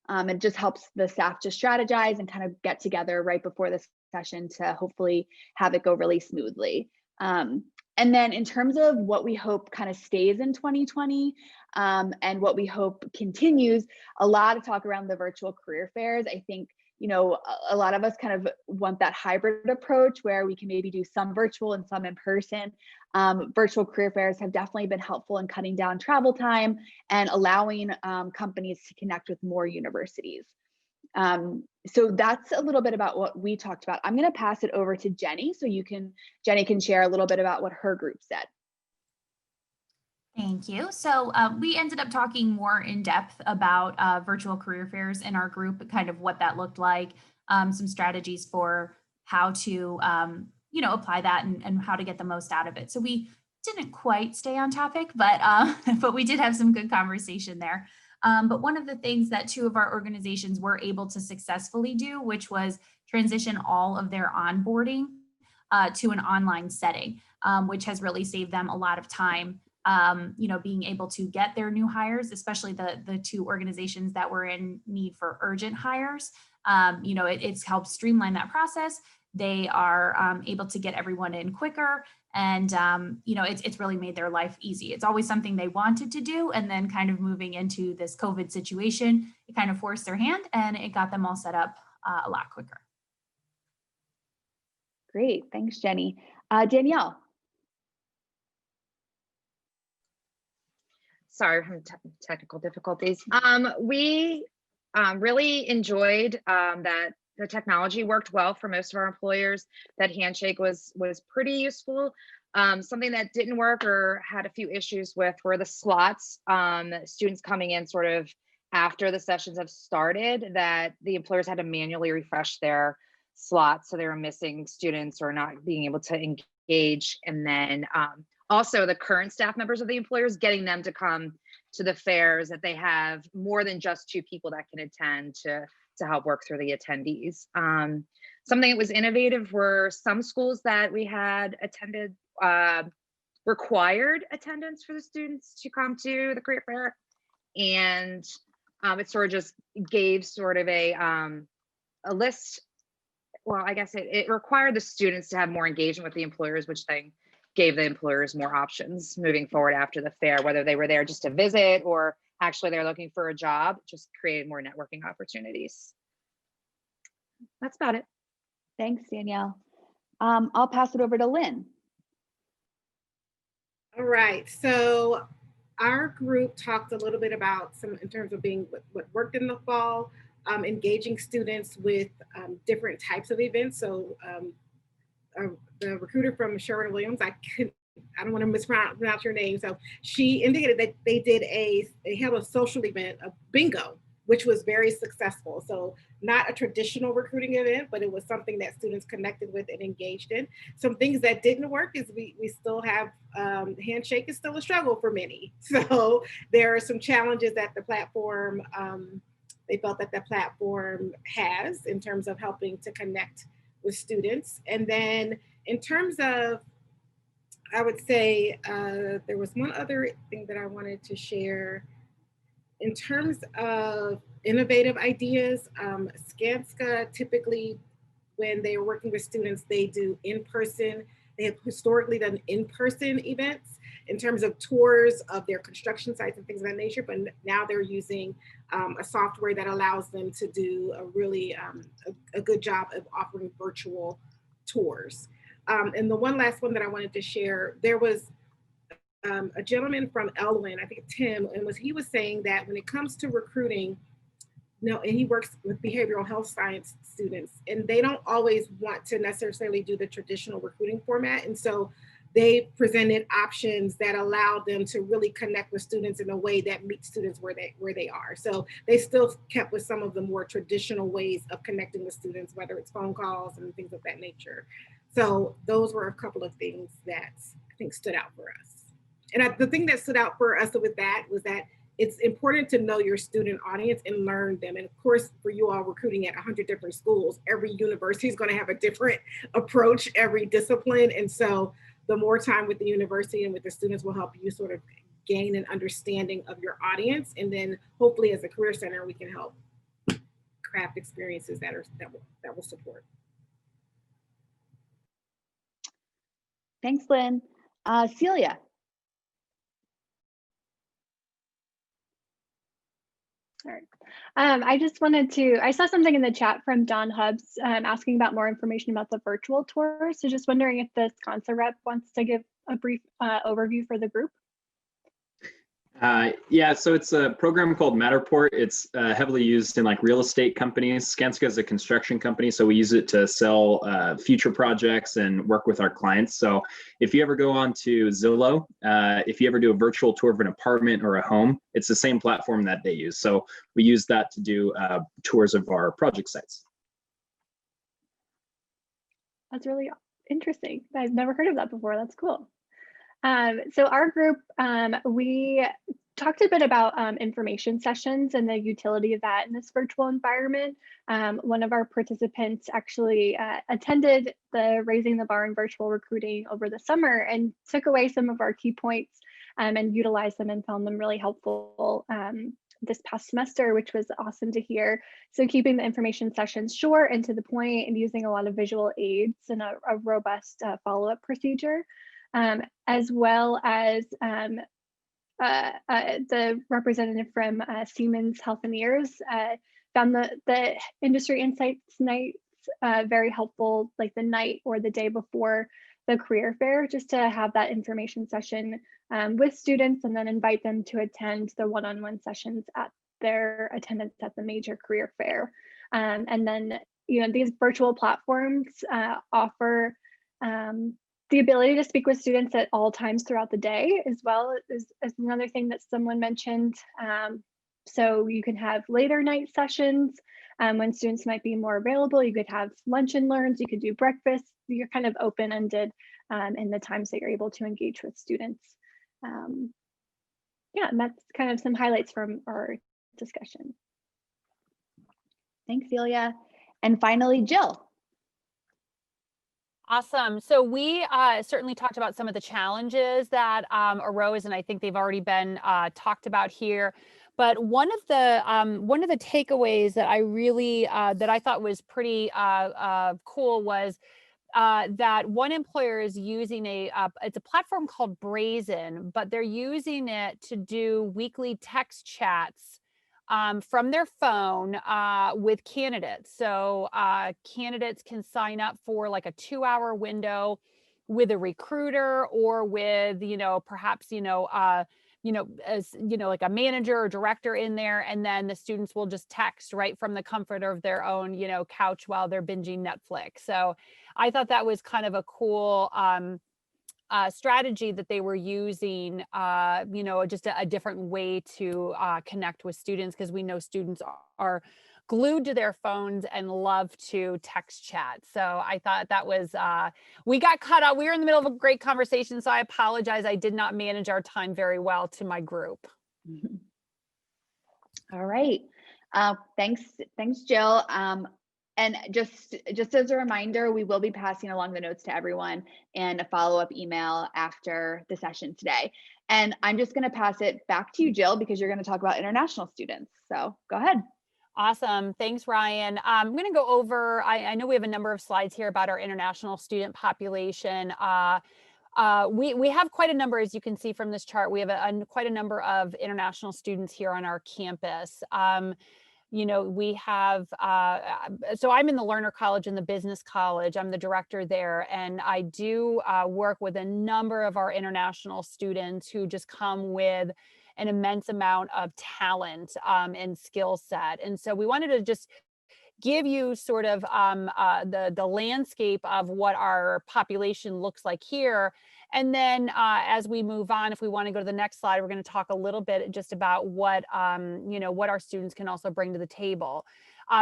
It just helps the staff to strategize and kind of get together right before the session to hopefully have it go really smoothly. And then in terms of what we hope kind of stays in 2020 and what we hope continues, a lot of talk around the virtual career fairs. I think, you know, a lot of us kind of want that hybrid approach where we can maybe do some virtual and some in person. Virtual career fairs have definitely been helpful in cutting down travel time and allowing companies to connect with more universities. So that's a little bit about what we talked about. I'm going to pass it over to Jenny so Jenny can share a little bit about what her group said. Thank you. So we ended up talking more in depth about virtual career fairs in our group, kind of what that looked like, some strategies for how to, you know, apply that and how to get the most out of it. So we didn't quite stay on topic, but we did have some good conversation there. But one of the things that two of our organizations were able to successfully do, which was transition all of their onboarding to an online setting, which has really saved them a lot of time. You know, being able to get their new hires, especially the two organizations that were in need for urgent hires. You know, it's helped streamline that process. They are able to get everyone in quicker. And, you know, it's really made their life easy. It's always something they wanted to do. And then kind of moving into this COVID situation, it kind of forced their hand and it got them all set up a lot quicker. Great. Thanks, Jenny. Danielle. Sorry from technical difficulties. We really enjoyed that the technology worked well for most of our employers, that Handshake was pretty useful. Something that didn't work or had a few issues with were the slots, students coming in sort of after the sessions have started, that the employers had to manually refresh their slots. So they were missing students or not being able to engage. And then also the current staff members of the employers, getting them to come to the fairs, that they have more than just 2 people that can attend to help work through the attendees. Something that was innovative were some schools that we had attended required attendance for the students to come to the career fair. And it sort of just gave sort of a list. Well, I guess it required the students to have more engagement with the employers, which then gave the employers more options moving forward after the fair, whether they were there just to visit or actually they're looking for a job, just created more networking opportunities. That's about it. Thanks, Danielle. I'll pass it over to Lynn. All right, so our group talked a little bit about some in terms of being what worked in the fall, engaging students with different types of events. So the recruiter from Sherwin-Williams, I don't want to mispronounce your name. So she indicated that they held a social event, a bingo, which was very successful. So not a traditional recruiting event, but it was something that students connected with and engaged in. Some things that didn't work is we still have, Handshake is still a struggle for many. So there are some challenges that the platform, they felt that the platform has in terms of helping to connect with students. And then in terms of, I would say there was one other thing that I wanted to share. In terms of innovative ideas, Skanska typically, when they are working with students, they do in-person. They have historically done in-person events in terms of tours of their construction sites and things of that nature, but now they're using a software that allows them to do a really a good job of offering virtual tours. And the one last one that I wanted to share, there was a gentleman from Elwyn, I think Tim, and he was saying that when it comes to recruiting, and he works with behavioral health science students, and they don't always want to necessarily do the traditional recruiting format. And so they presented options that allowed them to really connect with students in a way that meets students where they are. So they still kept with some of the more traditional ways of connecting with students, whether it's phone calls and things of that nature. So those were a couple of things that I think stood out for us. And the thing that stood out for us with that was that it's important to know your student audience and learn them. And of course, for you all recruiting at 100 different schools, every university is going to have a different approach, every discipline. And so the more time with the university and with the students will help you sort of gain an understanding of your audience. And then hopefully as a career center, we can help craft experiences that will support. Thanks, Lynn. Celia. All right. I just wanted to, I saw something in the chat from Don Hubbs asking about more information about the virtual tour. So just wondering if the Sconsa rep wants to give a brief overview for the group. Yeah, so it's a program called Matterport. It's heavily used in like real estate companies. Skanska is a construction company, so we use it to sell future projects and work with our clients. So if you ever go on to Zillow, if you ever do a virtual tour of an apartment or a home, it's the same platform that they use. So we use that to do tours of our project sites. That's really interesting. I've never heard of that before. That's cool. So our group, we talked a bit about information sessions and the utility of that in this virtual environment. One of our participants actually attended the Raising the Bar in Virtual Recruiting over the summer and took away some of our key points and utilized them and found them really helpful this past semester, which was awesome to hear. So keeping the information sessions short and to the point and using a lot of visual aids and a robust follow-up procedure. As well as the representative from Siemens Healthineers found the industry insights nights very helpful, like the night or the day before the career fair, just to have that information session with students and then invite them to attend the one-on-one sessions at their attendance at the major career fair. And then, these virtual platforms offer the ability to speak with students at all times throughout the day, as well as another thing that someone mentioned. So you can have later night sessions when students might be more available. You could have lunch and learns, you could do breakfast. You're kind of open-ended in the times that you're able to engage with students. Yeah, and that's kind of some highlights from our discussion. Thanks, Celia. And finally, Jill. Awesome. So we certainly talked about some of the challenges that arose, and I think they've already been talked about here. But one of the takeaways that I really that I thought was pretty cool was that one employer is using it's a platform called Brazen, but they're using it to do weekly text chats from their phone with candidates. So candidates can sign up for like a 2-hour window with a recruiter or with, perhaps, as like a manager or director in there, and then the students will just text right from the comfort of their own, couch while they're binging Netflix. So I thought that was kind of a cool strategy that they were using, just a different way to connect with students, because we know students are glued to their phones and love to text chat. So I thought that was, we got cut out. We were in the middle of a great conversation, so I apologize. I did not manage our time very well to my group. All right. Thanks, Jill. And just as a reminder, we will be passing along the notes to everyone and a follow-up email after the session today. And I'm just going to pass it back to you, Jill, because you're going to talk about international students. So go ahead. Awesome. Thanks, Ryan. I'm going to go over, I know we have a number of slides here about our international student population. We have quite a number, as you can see from this chart. We have quite a number of international students here on our campus. We have, so I'm in the Learner College and the Business College. I'm the director there, and I do work with a number of our international students who just come with an immense amount of talent and skill set. And so we wanted to just give you sort of the landscape of what our population looks like here. And then as we move on, if we want to go to the next slide, we're going to talk a little bit just about what, what our students can also bring to the table.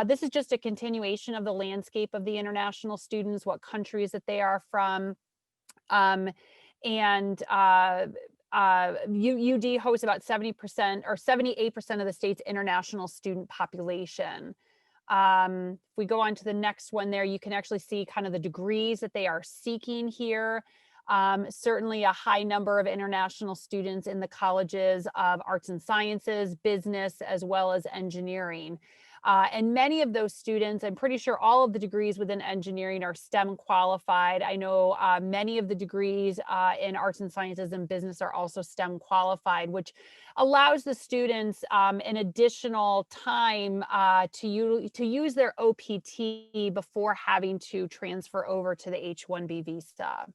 This is just a continuation of the landscape of the international students, what countries that they are from. UD hosts about 70% or 78% of the state's international student population. If we go on to the next one there, you can actually see kind of the degrees that they are seeking here. Certainly a high number of international students in the colleges of arts and sciences, business, as well as engineering. And many of those students, I'm pretty sure all of the degrees within engineering are STEM qualified. I know many of the degrees in arts and sciences and business are also STEM qualified, which allows the students an additional time to use their OPT before having to transfer over to the H-1B visa.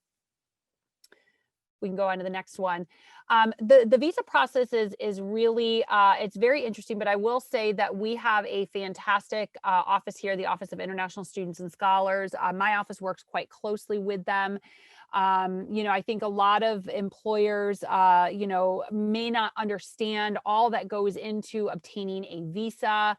We can go on to the next one. The visa process is really, it's very interesting, but I will say that we have a fantastic office here, the Office of International Students and Scholars. My office works quite closely with them. I think a lot of employers, may not understand all that goes into obtaining a visa.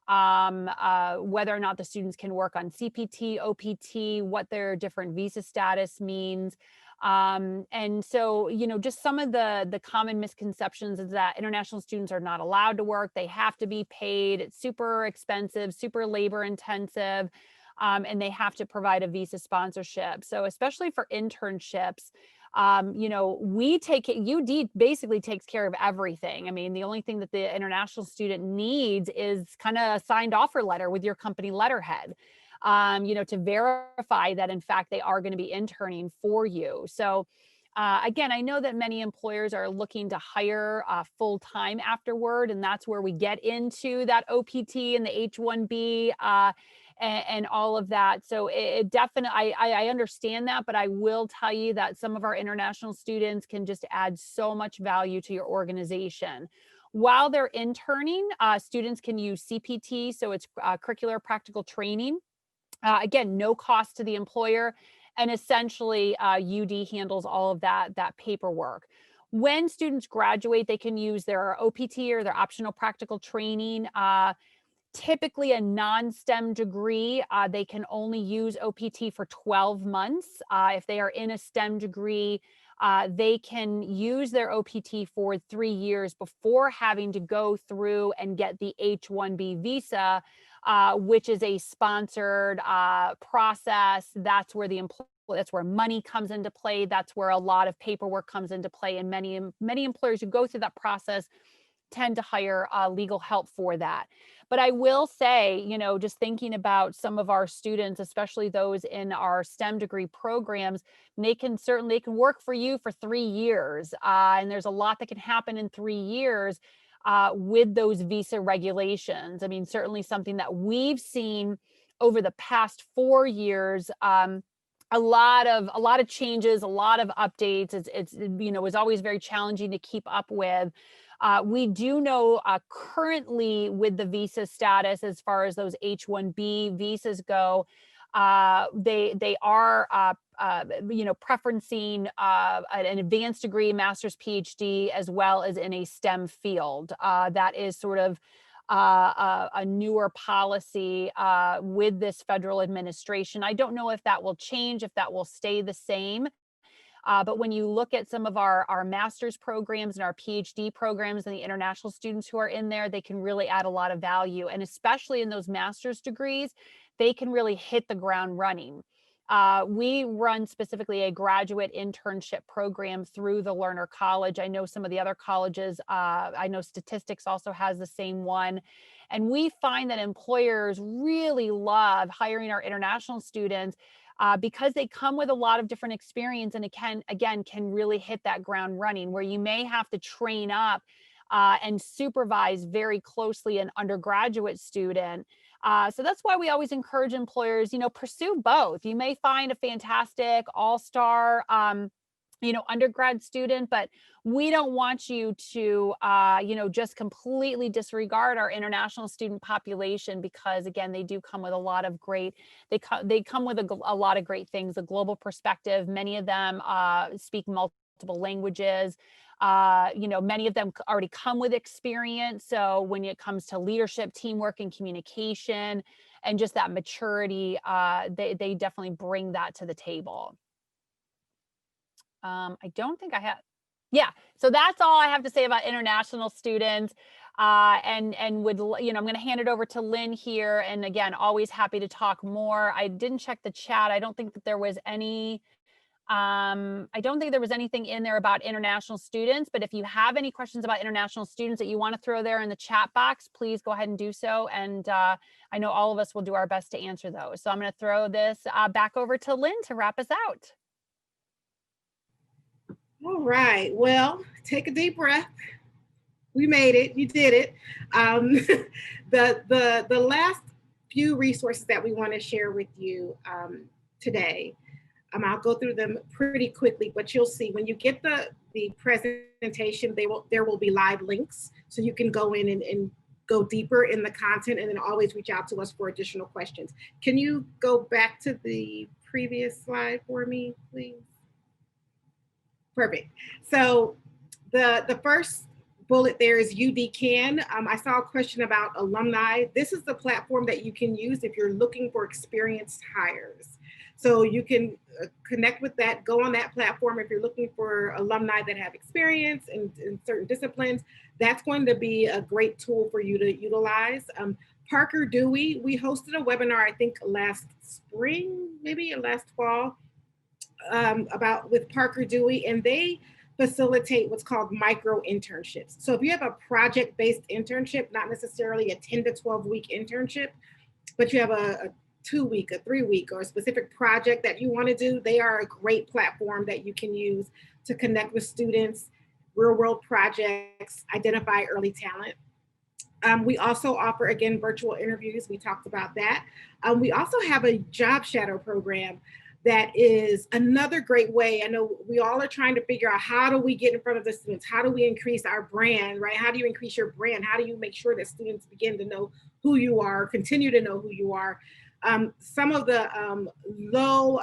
Whether or not the students can work on CPT, OPT, what their different visa status means. And so, just some of the common misconceptions is that international students are not allowed to work. They have to be paid. It's super expensive, super labor intensive, and they have to provide a visa sponsorship. So especially for internships, we take it, UD basically takes care of everything. I mean, the only thing that the international student needs is kind of a signed offer letter with your company letterhead. To verify that in fact they are going to be interning for you. So again, I know that many employers are looking to hire full-time afterward, and that's where we get into that OPT and the H-1B and all of that. So it definitely, I understand that, but I will tell you that some of our international students can just add so much value to your organization. While they're interning, students can use CPT, so it's curricular practical training. Again, no cost to the employer, and essentially UD handles all of that paperwork. When students graduate, they can use their OPT or their optional practical training. Typically a non-STEM degree, they can only use OPT for 12 months. If they are in a STEM degree, they can use their OPT for 3 years before having to go through and get the H-1B visa, which is a sponsored process. That's where that's where money comes into play. That's where a lot of paperwork comes into play. And many employers who go through that process tend to hire legal help for that. But I will say, just thinking about some of our students, especially those in our STEM degree programs, they can work for you for 3 years. And there's a lot that can happen in 3 years with those visa regulations. I mean, certainly something that we've seen over the past 4 years, a lot of changes, a lot of updates. It's always very challenging to keep up with. We do know currently with the visa status, as far as those H-1B visas go, they are preferencing an advanced degree, master's, PhD, as well as in a STEM field. That is sort of a newer policy with this federal administration. I don't know if that will change, if that will stay the same. But when you look at some of our master's programs and our PhD programs and the international students who are in there, they can really add a lot of value. And especially in those master's degrees, they can really hit the ground running. We run specifically a graduate internship program through the Learner College. I know some of the other colleges, I know Statistics also has the same one. And we find that employers really love hiring our international students because they come with a lot of different experience, and it can really hit that ground running, where you may have to train up and supervise very closely an undergraduate student. So that's why we always encourage employers, pursue both. You may find a fantastic all-star undergrad student, but we don't want you to, just completely disregard our international student population, because again, they do come with a lot of great, they come with a lot of great things, a global perspective. Many of them speak multiple languages. Many of them already come with experience. So when it comes to leadership, teamwork, and communication, and just that maturity, they definitely bring that to the table. I don't think I have. Yeah, so that's all I have to say about international students. And I'm going to hand it over to Lynn here. And again, always happy to talk more. I didn't check the chat. I don't think that there was any. I don't think there was anything in there about international students. But if you have any questions about international students that you want to throw there in the chat box, please go ahead and do so. And I know all of us will do our best to answer those. So I'm going to throw this back over to Lynn to wrap us out. All right, well, take a deep breath. We made it, you did it. The last few resources that we want to share with you today, I'll go through them pretty quickly, but you'll see when you get the presentation, there will be live links, so you can go in and go deeper in the content, and then always reach out to us for additional questions. Can you go back to the previous slide for me, please? Perfect. So the first bullet there is UD Can. I saw a question about alumni. This is the platform that you can use if you're looking for experienced hires. So you can connect with that, go on that platform if you're looking for alumni that have experience in certain disciplines. That's going to be a great tool for you to utilize. Parker Dewey, we hosted a webinar, I think last spring, maybe last fall, with Parker Dewey, and they facilitate what's called micro internships. So if you have a project-based internship, not necessarily a 10 to 12-week internship, but you have a 2-week, a 3-week, or a specific project that you want to do, they are a great platform that you can use to connect with students, real-world projects, identify early talent. We also offer, again, virtual interviews. We talked about that. We also have a job shadow program that is another great way. I know we all are trying to figure out, how do we get in front of the students? How do we increase our brand, right? How do you increase your brand? How do you make sure that students begin to know who you are, continue to know who you are? Some of the low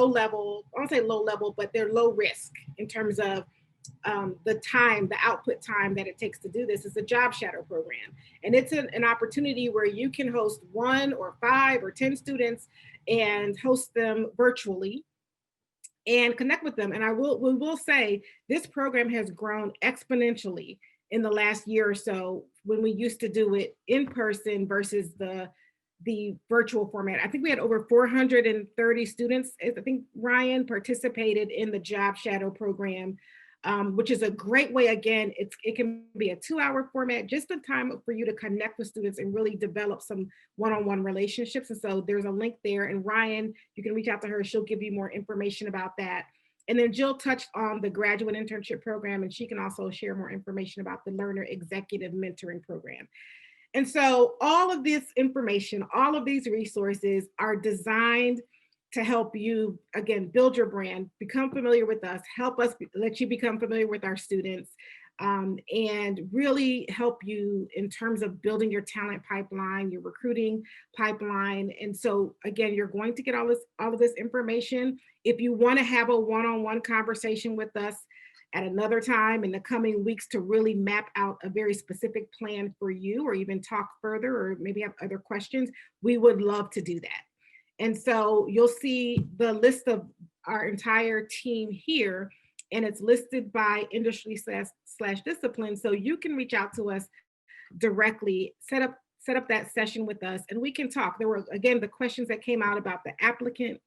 level, I won't say low level, but they're low risk in terms of the output time that it takes to do this, is a job shadow program. And it's an opportunity where you can host 1 or 5 or 10 students and host them virtually and connect with them. And we will say this program has grown exponentially in the last year or so, when we used to do it in person versus the virtual format. I think we had over 430 students, I think Ryan, participated in the job shadow program, which is a great way. Again, it can be a 2-hour format, just the time for you to connect with students and really develop some one-on-one relationships. And so there's a link there, and Ryan, you can reach out to her. She'll give you more information about that. And then Jill touched on the graduate internship program, and she can also share more information about the Learner Executive Mentoring Program. And so all of this information, all of these resources are designed to help you, again, build your brand, become familiar with us, help us let you become familiar with our students, and really help you in terms of building your talent pipeline, your recruiting pipeline. And so again, you're going to get all of this information. If you want to have a one-on-one conversation with us at another time in the coming weeks to really map out a very specific plan for you, or even talk further, or maybe have other questions, we would love to do that. And so you'll see the list of our entire team here, and it's listed by industry slash discipline. So you can reach out to us directly, set up that session with us, and we can talk. There were, again, the questions that came out about the applicant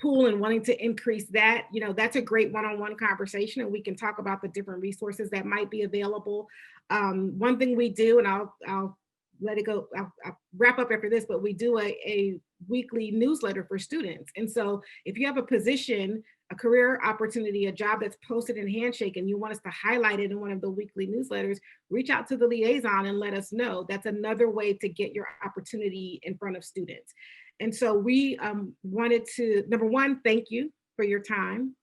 pool and wanting to increase that, that's a great one-on-one conversation, and we can talk about the different resources that might be available. One thing we do, and I'll let it go, I'll wrap up after this, but we do a weekly newsletter for students. And so if you have a position, a career opportunity, a job that's posted in Handshake, and you want us to highlight it in one of the weekly newsletters, reach out to the liaison and let us know. That's another way to get your opportunity in front of students. And so we wanted to, number one, thank you for your time.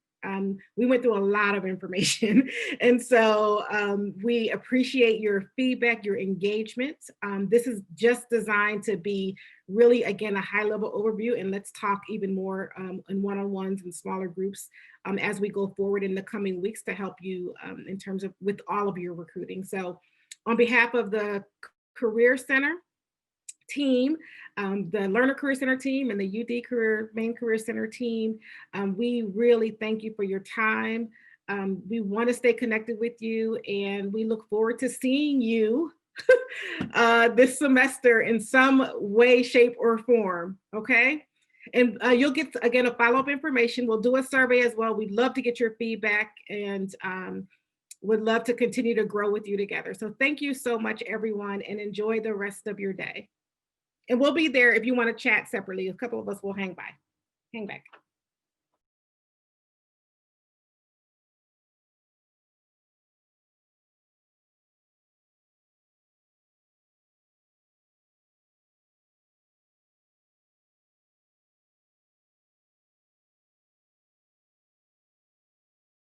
We went through a lot of information. And so we appreciate your feedback, your engagement. This is just designed to be really, again, a high level overview. And let's talk even more in one-on-ones and smaller groups as we go forward in the coming weeks to help you in terms of with all of your recruiting. So on behalf of the Career Center team, the Learner Career Center team, and the UD Main Career Center team, we really thank you for your time. We want to stay connected with you, and we look forward to seeing you this semester in some way, shape, or form, okay? And you'll get, again, a follow-up information. We'll do a survey as well. We'd love to get your feedback, and would love to continue to grow with you together. So thank you so much, everyone, and enjoy the rest of your day. And we'll be there if you want to chat separately. A couple of us will hang back.